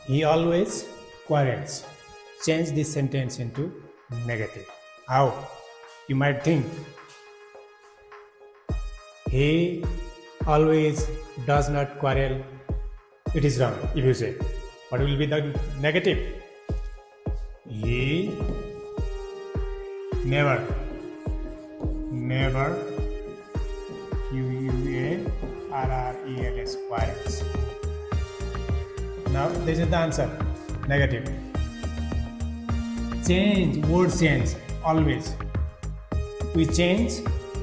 He always quarrels. Change this sentence into negative. How? You might think he always does not quarrel. It is wrong if you say. What will be the negative? He never QUARRELS quarrels. Now this is the answer. Negative. Change, word change, always. We change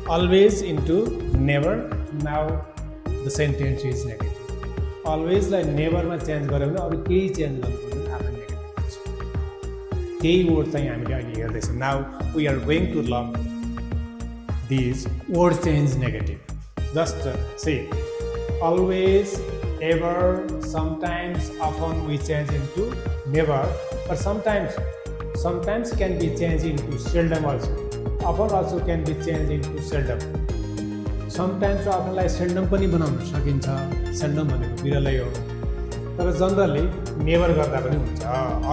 always into never. Now the sentence is negative. Always like never मा change गर्यो भने अरु केही change गर्नु पर्दैन आफ्नो negative हुन्छ त्यही वर्ड चाहिँ हामीले अहिले हेर्दैछौँ now we are going to learn this word change negative just say always ever sometimes often we change into never but sometimes can be changed into seldom also often also can be changed into seldom sometimes often लाई seldom पनि बनाउन सकिन्छ seldom भनेको विरलै हो तर generally never गर्दा पनि हुन्छ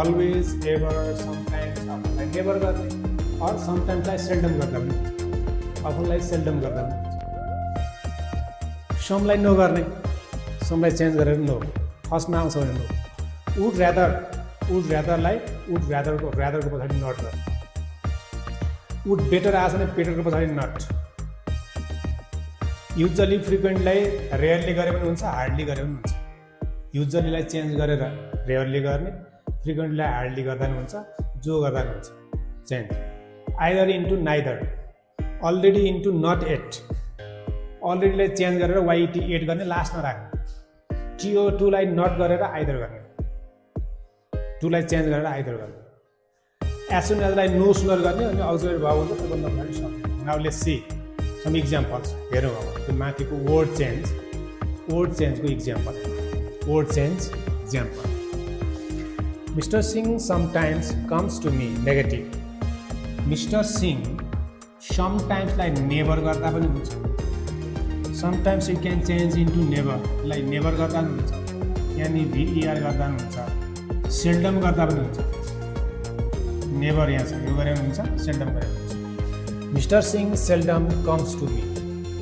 always ever sometimes often लाई नेभर गर्ने or sometimes लाई seldom गर्दा पनि हुन्छ often लाई seldom गर्दा पनि हुन्छ some लाई नो गर्ने some लाई चेन्ज गरेर नो फर्स्टमा आउँछ भने नो would rather लाई would rather को पछाडि नट गर्ने would better आछ भने better को पछाडि नट युजली फ्रिक्वेन्टलाई रेयरली गरे पनि हुन्छ हार्डली गरे पनि हुन्छ युजलीलाई चेन्ज गरेर रेयरली गर्ने फ्रिक्वेन्टलाई हार्डली गर्दा पनि हुन्छ जो गर्दा पनि हुन्छ change either into neither already into not at अलरेडीलाई चेन्ज गरेर वाइटी एट गर्ने लास्टमा राख्ने TO2 लाई नट गरेर आइदर गर्ने 2 लाई चेन्ज गरेर आइदर गर्ने एज सुन एज लाई नो सुनर गर्ने अनि अक्सिलरी भाव हुन्छ त्यो भन्दा पनि सक्ने now let's see some examples हेरौँ अब त्यो माथिको word change को example word change example Mr. Singh sometimes comes to me negative Mr. Singh sometimes लाई never गर्दा पनि हुन्छ sometimes it can change into never लाई never गर्दा पनि हुन्छ यानी VER गर्दा पनि हुन्छ seldom गर्दा पनि हुन्छ never यहाँ छ यो गरे पनि हुन्छ seldom गरे पनि हुन्छ Mr. Singh seldom comes to me.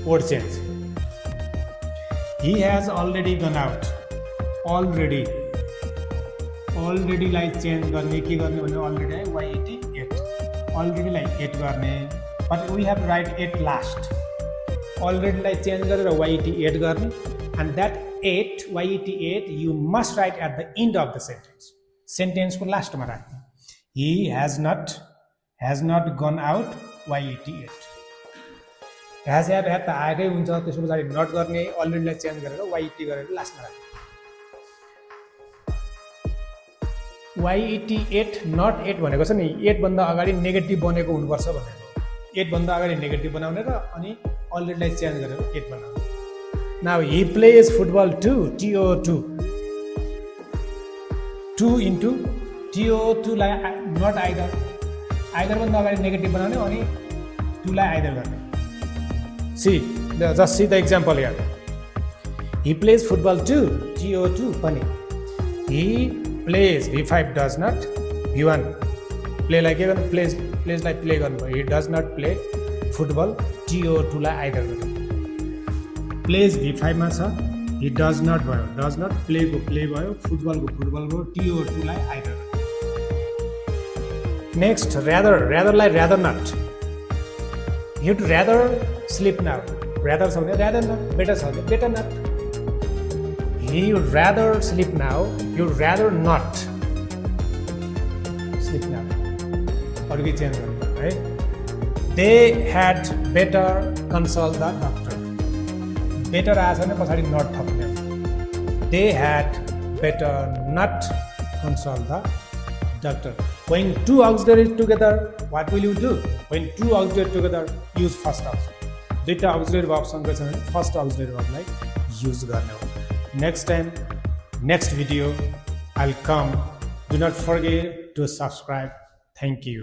Word change. He has already gone out. Already like change गर्ने के गर्ने भने already है YET8. Already like 8 गर्ने but we have to write 8 last. Already like change गरेर YET8 गर्ने and that 8 YET8 you must write at the end of the sentence. Sentence को last मा राख्ने. He has not gone out YET8 has have त आएकै हुन्छ त्यसको पछाडि नट गर्ने अलरेडीलाई चेन्ज गरेर YET गरेर लास्टमा राख्ने YET8 नट 8 भनेको छ नि 8 भन्दा अगाडि नेगेटिभ बनेको हुनुपर्छ भनेको 8 भन्दा अगाडि नेगेटिभ बनाउने र अनि अलरेडीलाई चेन्ज गरेर 8 बनाउने now he plays football too TO2 2 into TO2 लाई नट आइदर भन्दा अगाडि नेगेटिभ बनाउने अनि 2 लाई आइदर गर्ने just see the example here he plays football too TO2 पनि he plays V5 does not V1 play लाई के गर्नु plays लाई प्ले गर्नु he does not play football TO2 लाई आइदर गर्नु plays V5 मा छ he does not भयो does not play को प्ले भयो फुटबल को फुटबल भयो TO2 लाई either Next, rather like rather not. You would rather sleep now. Rather something, rather not. Better something, better not. He would rather sleep now. You would rather not sleep now. Or we change it, right? They had better consult the doctor. Better as an pasadi not thapne. They had better not consult the doctor. When two auxiliaries together, what will you do? When two auxiliaries together, use first auxiliary. दुईटा auxiliary verb सँग छ भने first auxiliary verb लाई use गर्ने हो. Next time, next video, I'll come. Do not forget to subscribe. Thank you.